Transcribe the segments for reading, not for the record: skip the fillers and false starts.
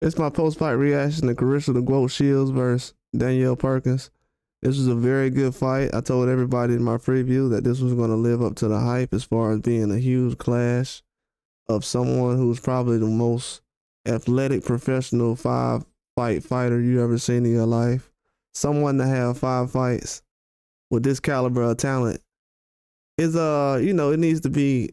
It's my post-fight reaction to Claressa the Goat Shields versus Danielle Perkins. This was a very good fight. I told everybody in my preview that this was going to live up to the hype as far as being a huge clash of someone who's probably the most athletic professional five-fight fighter you ever seen in your life. Someone to have 5 fights with this caliber of talent is it needs to be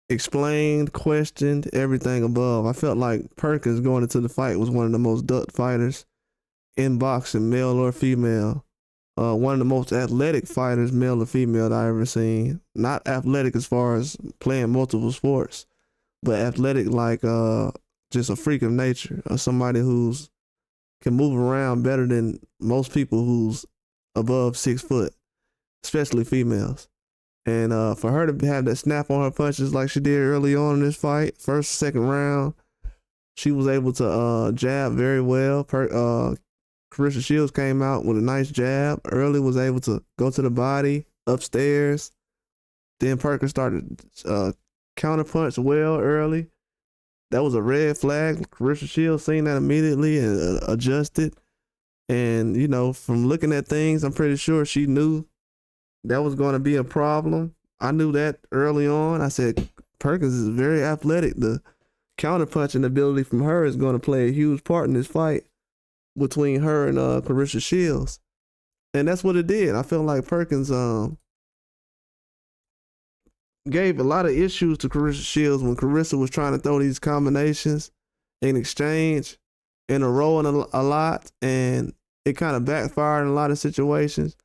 explained, questioned, everything above. I felt like Perkins going into the fight was one of the most ducked fighters in boxing, male or female. One of the most athletic fighters, male or female, that I ever seen. Not athletic as far as playing multiple sports, but athletic like just a freak of nature, or somebody who's can move around better than most people who's above 6 foot, especially females. And for her to have that snap on her punches like she did early on in this fight, first, second round, she was able to jab very well. Claressa Shields came out with a nice jab early, was able to go to the body, upstairs. Then Perkins started counterpunch well early. That was a red flag. Claressa Shields seen that immediately and adjusted. And, from looking at things, I'm pretty sure she knew that was going to be a problem. I knew that early on. I said, Perkins is very athletic. The counterpunching ability from her is going to play a huge part in this fight between her and Claressa Shields. And that's what it did. I feel like Perkins gave a lot of issues to Claressa Shields when Claressa was trying to throw these combinations in exchange in a row and a lot, and it kind of backfired in a lot of situations.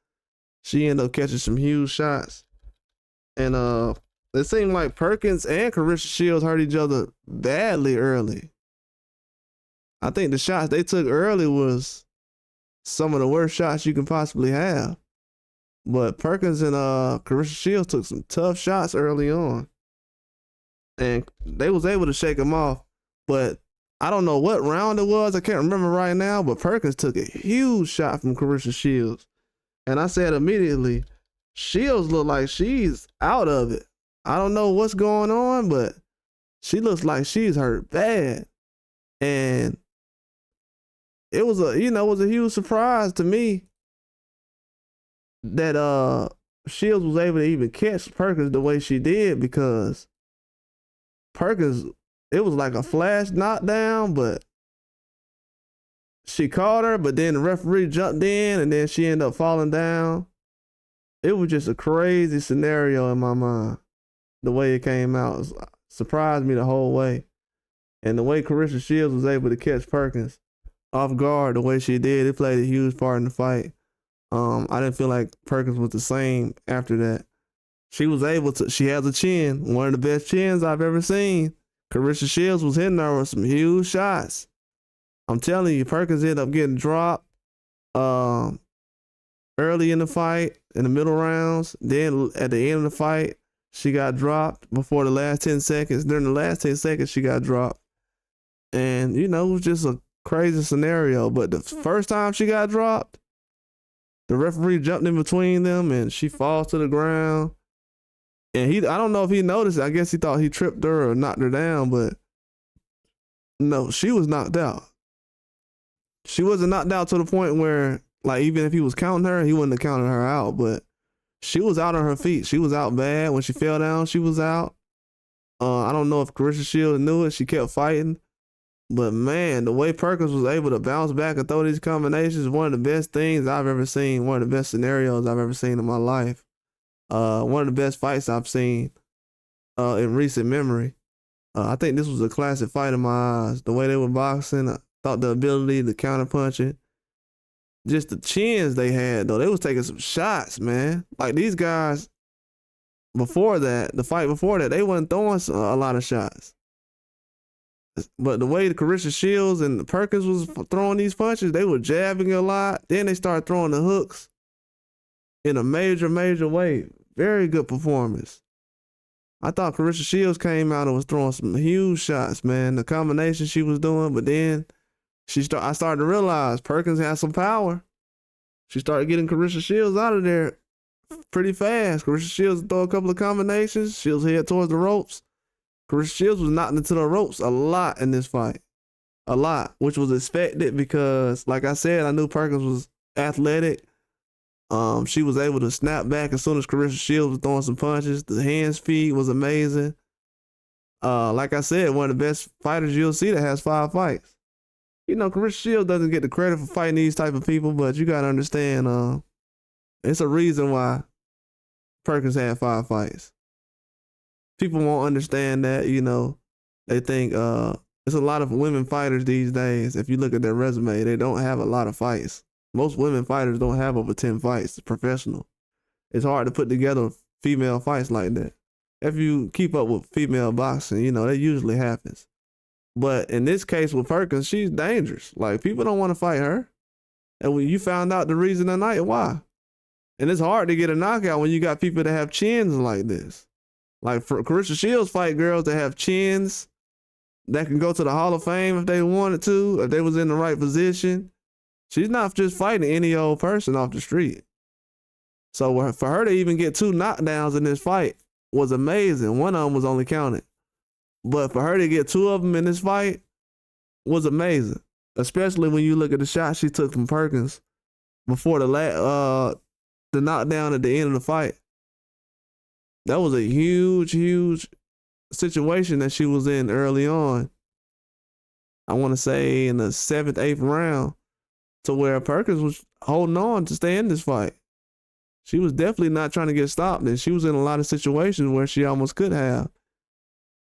She ended up catching some huge shots. And it seemed like Perkins and Claressa Shields hurt each other badly early. I think the shots they took early was some of the worst shots you can possibly have. But Perkins and Claressa Shields took some tough shots early on. And they was able to shake them off. But I don't know what round it was. I can't remember right now. But Perkins took a huge shot from Claressa Shields. And I said immediately, Shields look like she's out of it. I don't know what's going on, but she looks like she's hurt bad. And it was a huge surprise to me that Shields was able to even catch Perkins the way she did, because Perkins, it was like a flash knockdown, but she caught her, but then the referee jumped in and then she ended up falling down. It was just a crazy scenario in my mind. The way it came out surprised me the whole way. And the way Claressa Shields was able to catch Perkins off guard the way she did, it played a huge part in the fight. I didn't feel like Perkins was the same after that. She has a chin, one of the best chins I've ever seen. Claressa Shields was hitting her with some huge shots. I'm telling you, Perkins ended up getting dropped early in the fight, in the middle rounds. Then at the end of the fight, she got dropped before the last 10 seconds. During the last 10 seconds, she got dropped. And, it was just a crazy scenario. But the first time she got dropped, the referee jumped in between them and she falls to the ground. And I don't know if he noticed it. I guess he thought he tripped her or knocked her down, but no, she was knocked out. She wasn't knocked out to the point where, like, even if he was counting her, he wouldn't have counted her out. But she was out on her feet. She was out bad. When she fell down, she was out. I don't know if Claressa Shields knew it. She kept fighting. But, man, the way Perkins was able to bounce back and throw these combinations is one of the best things I've ever seen. One of the best scenarios I've ever seen in my life. One of the best fights I've seen in recent memory. I think this was a classic fight in my eyes. The way they were boxing, I thought the ability to counterpunch it. Just the chins they had, though. They was taking some shots, man. Like, these guys, before that, the fight before that, they wasn't throwing a lot of shots. But the way the Claressa Shields and the Perkins was throwing these punches, they were jabbing a lot. Then they started throwing the hooks in a major, major way. Very good performance. I thought Claressa Shields came out and was throwing some huge shots, man. The combination she was doing, but then I started to realize Perkins had some power. She started getting Claressa Shields out of there pretty fast. Claressa Shields throw a couple of combinations. Shields head towards the ropes. Claressa Shields was knocked into the ropes a lot in this fight. a lot, which was expected because, like I said, I knew Perkins was athletic. She was able to snap back as soon as Claressa Shields was throwing some punches. The hands feed was amazing. Like I said, one of the best fighters you'll see that has 5 fights. You know, Claressa Shields doesn't get the credit for fighting these type of people, but you gotta understand, it's a reason why Perkins had 5 fights. People won't understand that, you know. They think there's a lot of women fighters these days. If you look at their resume, they don't have a lot of fights. Most women fighters don't have over 10 fights, professional. It's hard to put together female fights like that. If you keep up with female boxing, you know, that usually happens. But in this case with Perkins, she's dangerous. Like, people don't want to fight her. And when you found out the reason tonight, why? And it's hard to get a knockout when you got people that have chins like this. Like, for Claressa Shields fight girls that have chins that can go to the Hall of Fame if they wanted to, if they was in the right position. She's not just fighting any old person off the street. So for her to even get 2 knockdowns in this fight was amazing. One of them was only counted. But for her to get 2 of them in this fight was amazing, especially when you look at the shot she took from Perkins before the knockdown at the end of the fight. That was a huge, huge situation that she was in early on. I want to say in the 7th, 8th round, to where Perkins was holding on to stay in this fight. She was definitely not trying to get stopped, and she was in a lot of situations where she almost could have.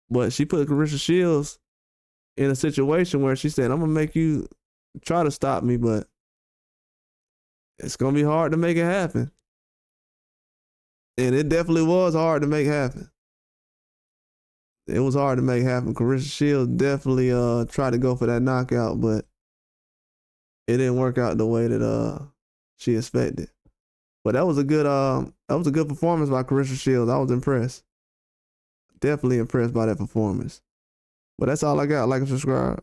But she put Claressa Shields in a situation where she said, I'm going to make you try to stop me, but it's going to be hard to make it happen. And it definitely was hard to make happen. It was hard to make happen. Claressa Shields definitely tried to go for that knockout, but it didn't work out the way that she expected. But that was a good performance by Claressa Shields. I was impressed. Definitely impressed by that performance. But that's all I got. Like and subscribe.